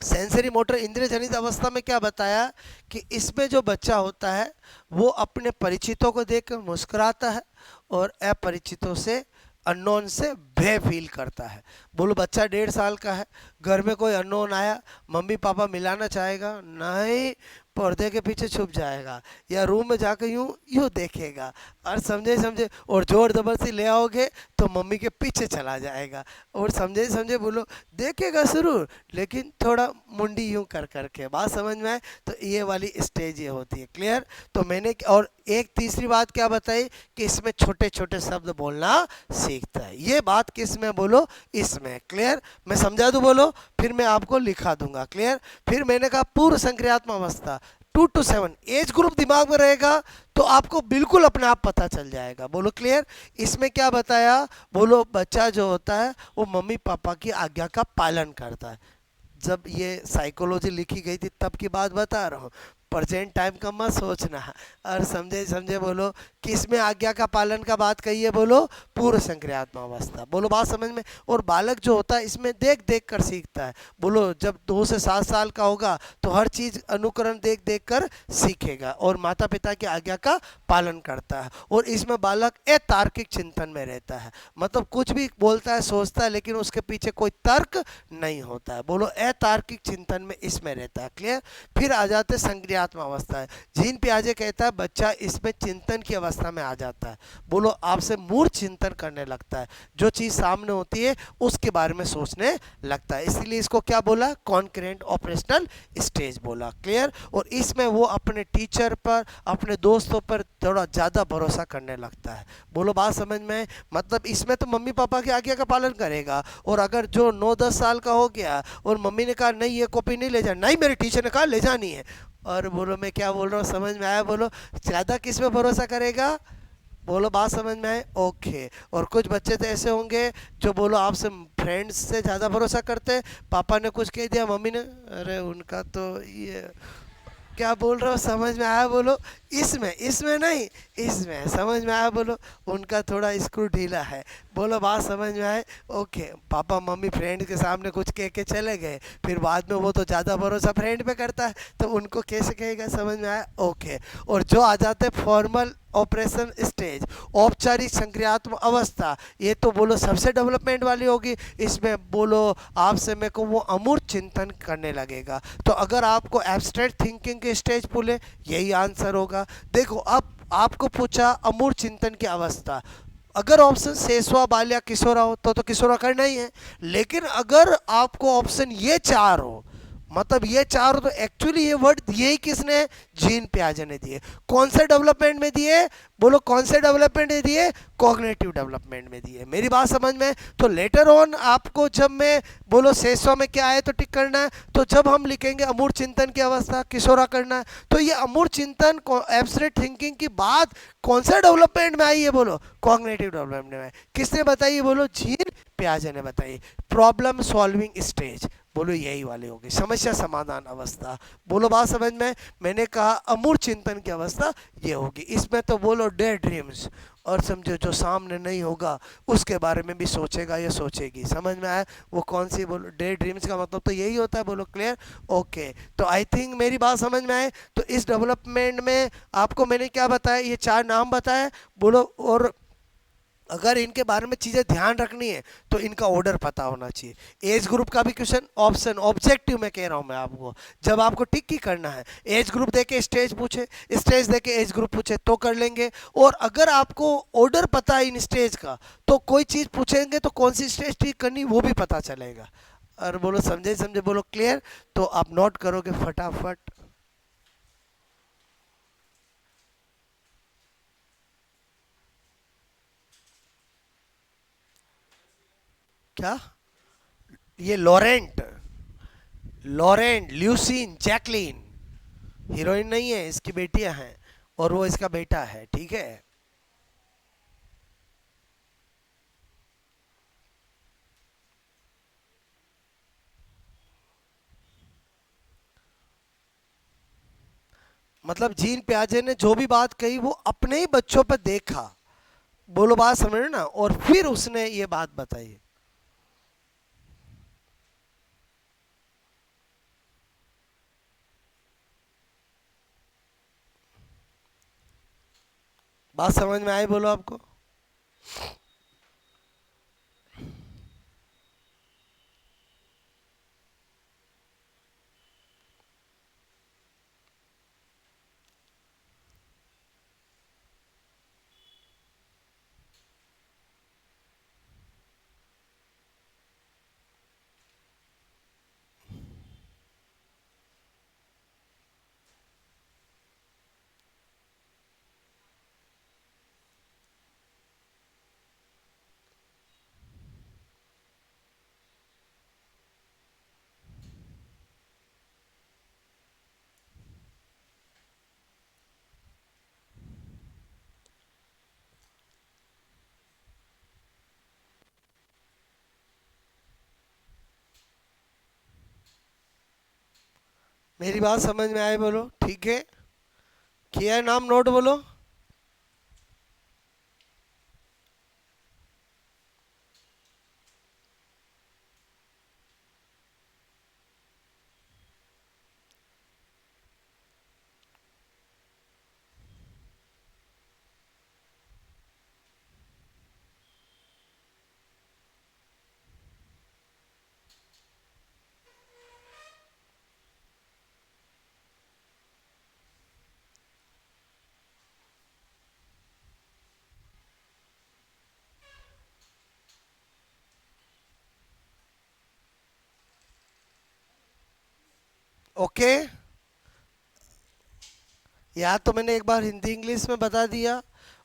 सेंसरी मोटर इंद्रिय जनित अवस्था में क्या बताया कि इसमें जो बच्चा होता है वो अपने परिचितों को देखकर मुस्कुराता है और अपरिचितों से, अननोन से भय फील करता है। बोलो बच्चा 1.5 साल का है, घर में कोई अननोन आया, मम्मी पापा मिलाना चाहेगा नहीं, पर्दे के पीछे छुप जाएगा या रूम में जाकर यूं यूं देखेगा, और समझे समझे, और जोर जबरदस्ती ले आओगे तो मम्मी के पीछे चला जाएगा, और समझे समझे बोलो देखेगा जरूर लेकिन थोड़ा मुंडी यूं कर करके। बात समझ में आए? तो ये वाली स्टेज ये होती है। क्लियर? तो मैंने और एक तीसरी बात क्या बताई कि इसमें छोटे छोटे शब्द बोलना सीखता है। ये बात किस में बोलो? इसमें। क्लियर? मैं समझा दूं बोलो, फिर मैं आपको लिखा दूंगा। क्लियर? फिर मैंने कहा पूर्व संक्रियात्मक अवस्था 2 to 7 एज ग्रुप दिमाग में रहेगा तो आपको बिल्कुल अपने आप पता चल जाएगा। बोलो क्लियर? इसमें क्या बताया? बोलो बच्चा जो होता है वो मम्मी पापा की आज्ञा का पालन करता है। जब ये साइकोलॉजी लिखी गई थी तब की बात बता रहा हूँ, प्रेजेंट टाइम का मत सोचना। और समझे समझे बोलो, किसमें आज्ञा का पालन का बात कही है? बोलो पूर्व संक्रियात्मक अवस्था। बोलो बात समझ में? और बालक जो होता है इसमें देख देख कर सीखता है। बोलो जब 2 से 7 साल का होगा तो हर चीज़ अनुकरण देख देख कर सीखेगा और माता पिता की आज्ञा का पालन करता है। और इसमें बालक अतार्किक चिंतन में रहता है, मतलब कुछ भी बोलता है सोचता है लेकिन उसके पीछे कोई तर्क नहीं होता है। बोलो अतार्किक चिंतन में इसमें रहता है। क्लियर? फिर आ जाते संक्रियात्मक अवस्था है। जीन पियाजे कहता है बच्चा इसमें चिंतन की अवस्था में आ जाता है। बोलो आपसे मूल चिंतन करने लगता है, जो चीज़ सामने होती है उसके बारे में सोचने लगता है। इसीलिए इसको क्या बोला? कॉन्करेंट ऑपरेशनल स्टेज बोला। क्लियर? और इसमें वो अपने टीचर पर, अपने दोस्तों पर थोड़ा ज़्यादा भरोसा करने लगता है। बोलो बात समझ में? मतलब इसमें तो मम्मी पापा की आज्ञा का पालन करेगा, और अगर जो 9-10 साल का हो गया और मम्मी ने कहा नहीं ये कॉपी नहीं ले जानी, नहीं मेरे टीचर ने कहा ले जानी है, और बोलो मैं क्या बोल रहा हूँ समझ में आया? बोलो ज़्यादा किस पे भरोसा करेगा? बोलो बात समझ में आए? ओके। और कुछ बच्चे तो ऐसे होंगे जो बोलो आपसे फ्रेंड्स से ज़्यादा भरोसा करते हैं, पापा ने कुछ कह दिया मम्मी ने अरे उनका तो ये क्या बोल रहा हो समझ में आया? बोलो इसमें, इसमें नहीं, इसमें समझ में आया? बोलो उनका थोड़ा स्क्रू ढीला है। बोलो बात समझ में आए? ओके। पापा मम्मी फ्रेंड के सामने कुछ कह के चले गए, फिर बाद में वो तो ज़्यादा भरोसा फ्रेंड पे करता है तो उनको कैसे कहेगा? समझ में आया? ओके। और जो आ जाते फॉर्मल ऑपरेशन स्टेज, औपचारिक संक्रियात्मक अवस्था, ये तो बोलो सबसे डेवलपमेंट वाली होगी। इसमें बोलो आपसे मेरे को वो अमूर्त चिंतन करने लगेगा। तो अगर आपको एब्स्ट्रैक्ट थिंकिंग के स्टेज बोले यही आंसर होगा। देखो अब आपको पूछा अमूर्त चिंतन की अवस्था, अगर ऑप्शन शेषवा बाल या किशोरा हो तो किशोरा करना ही है, लेकिन अगर आपको ऑप्शन ये चार हो, मतलब ये चार हो, तो एक्चुअली ये वर्ड दिए ही किसने? जीन पियाजे ने दिए। कौन से डेवलपमेंट में दिए? बोलो कौन से डेवलपमेंट में दिए? कॉग्निटिव डेवलपमेंट में दिए। मेरी बात समझ में? तो लेटर ऑन आपको जब मैं बोलो शेषवा में क्या आए तो टिक करना है, तो जब हम लिखेंगे अमूर्त चिंतन की अवस्था किशोरा करना है, तो ये अमूर्त चिंतन एब्स्ट्रैक्ट थिंकिंग की बात कौन सा डेवलपमेंट में आई है? बोलो कॉग्निटिव डेवलपमेंट में। किसने बताई? बोलो जीन पियाजे ने बताई। प्रॉब्लम सॉल्विंग स्टेज, बोलो यही वाली होगी समस्या समाधान अवस्था। बोलो बात समझ में? मैंने कहा अमूर्त चिंतन की अवस्था ये होगी। इसमें तो बोलो डे ड्रीम्स, और समझो जो सामने नहीं होगा उसके बारे में भी सोचेगा या सोचेगी। समझ में आया? वो कौन सी? बोलो डे ड्रीम्स का मतलब तो यही होता है। बोलो क्लियर? ओके। तो आई थिंक मेरी बात समझ में आए। तो इस डेवलपमेंट में आपको मैंने क्या बताया? ये 4 नाम बताए। बोलो, और अगर इनके बारे में चीज़ें ध्यान रखनी है तो इनका ऑर्डर पता होना चाहिए। एज ग्रुप का भी क्वेश्चन ऑप्शन ऑब्जेक्टिव में कह रहा हूँ मैं आपको, जब आपको टिक ही करना है। एज ग्रुप देके स्टेज पूछे, स्टेज देके एज ग्रुप पूछे तो कर लेंगे। और अगर आपको ऑर्डर पता है इन स्टेज का तो कोई चीज़ पूछेंगे तो कौन सी स्टेज ठीक करनी वो भी पता चलेगा। और बोलो समझे समझे? बोलो क्लियर? तो आप नोट करोगे फटाफट। क्या? ये Laurent, Laurent, leucine, Jacqueline heroine नहीं है, इसकी बेटियां हैं और वो इसका बेटा है। ठीक है? मतलब जीन प्याजे ने जो भी बात कही वो अपने ही बच्चों पर देखा। बोलो बात समझ रहे ना? और फिर उसने ये बात बताई। बात समझ में आई? बोलो आपको। मेरी बात समझ में आए बोलो, ठीक है? किया है नाम नोट, बोलो। ओके, या तो मैंने एक बार हिंदी इंग्लिश में बता दिया,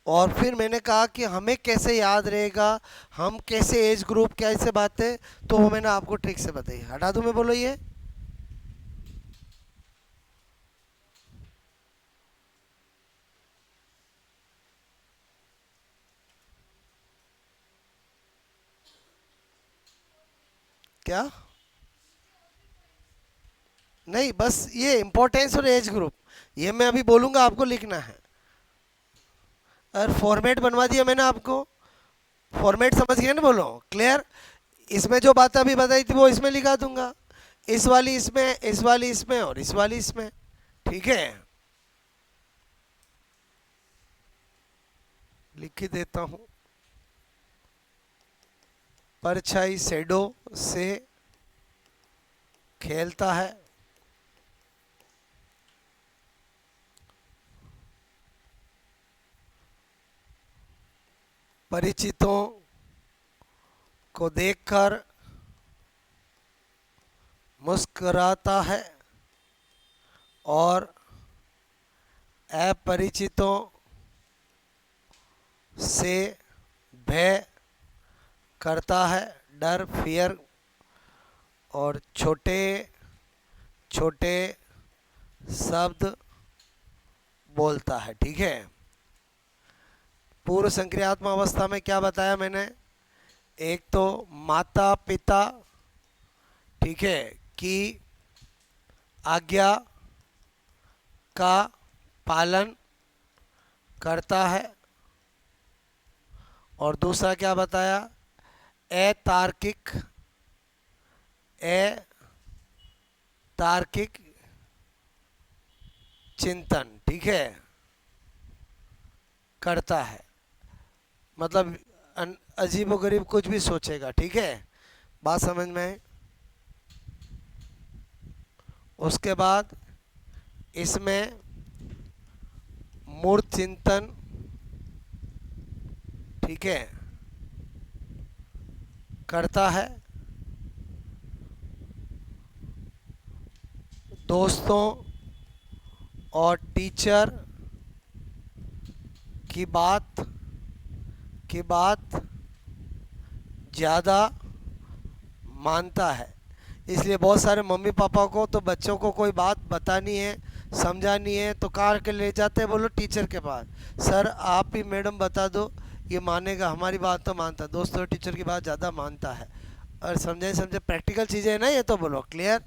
और फिर मैंने कहा कि हमें कैसे याद रहेगा, हम कैसे एज ग्रुप कैसे बातें, तो वो मैंने आपको ट्रिक से बताई। हटा दूं मैं, बोलो ये? क्या? नहीं, बस ये इम्पोर्टेंस और एज ग्रुप, ये मैं अभी बोलूंगा, आपको लिखना है। और फॉर्मेट बनवा दिया मैंने आपको, फॉर्मेट समझ गए ना, बोलो क्लियर? इसमें जो बात अभी बताई थी वो इसमें लिखा दूंगा, इस वाली इसमें, इस वाली इसमें, और इस वाली इसमें, ठीक है? लिख ही देता हूं। परछाई शेडो से खेलता है, परिचितों को देखकर मुस्कुराता है, और अपरिचितों से भय करता है, डर, फियर, और छोटे छोटे शब्द बोलता है, ठीक है? पूर्व संक्रियात्मक अवस्था में क्या बताया मैंने? एक तो माता पिता, ठीक है, की आज्ञा का पालन करता है, और दूसरा क्या बताया? अतार्किक अतार्किक चिंतन, ठीक है, करता है, मतलब अजीबोगरीब कुछ भी सोचेगा, ठीक है? बात समझ में है? उसके बाद इसमें मूर्त चिंतन, ठीक है, करता है, दोस्तों और टीचर की बात की बात ज़्यादा मानता है। इसलिए बहुत सारे मम्मी पापा को तो बच्चों को कोई बात बतानी है, समझानी है, तो कार के ले जाते हैं, बोलो टीचर के पास, सर आप ही मैडम बता दो, ये मानेगा, हमारी बात तो मानता, दोस्तों और टीचर की बात ज़्यादा मानता है। और समझे समझे प्रैक्टिकल चीज़ें हैं ना ये, तो बोलो क्लियर?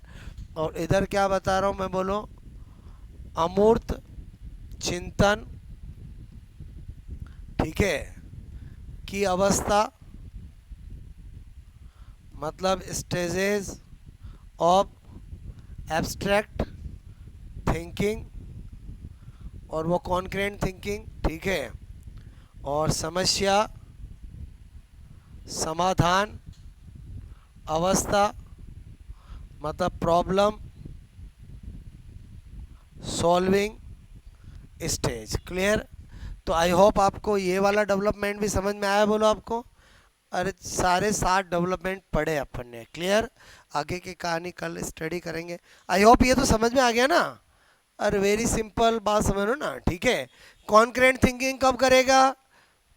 और इधर क्या बता रहा हूँ मैं, बोलो अमूर्त चिंतन, ठीक है, की अवस्था, मतलब स्टेजेस ऑफ एब्स्ट्रैक्ट थिंकिंग, और वो कॉन्क्रेंट थिंकिंग, ठीक है, और समस्या समाधान अवस्था, मतलब प्रॉब्लम सॉल्विंग स्टेज, क्लियर? तो आई होप आपको ये वाला डेवलपमेंट भी समझ में आया, बोलो आपको? अरे सारे 7 डेवलपमेंट पढ़े अपन ने, क्लियर? आगे की कहानी कल स्टडी करेंगे। आई होप ये तो समझ में आ गया ना? अरे वेरी सिंपल बात समझ लो ना, ठीक है? कॉन्क्रेंट थिंकिंग कब करेगा?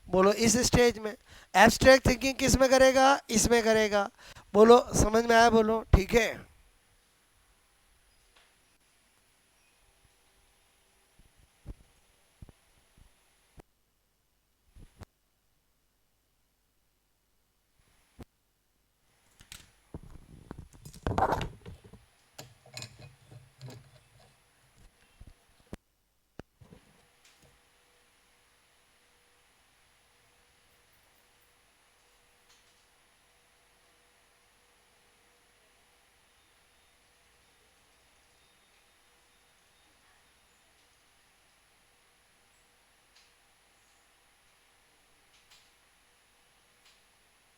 बोलो इस स्टेज में। एब्स्ट्रैक्ट थिंकिंग किस में करेगा? इसमें करेगा। बोलो समझ में आया, बोलो ठीक है?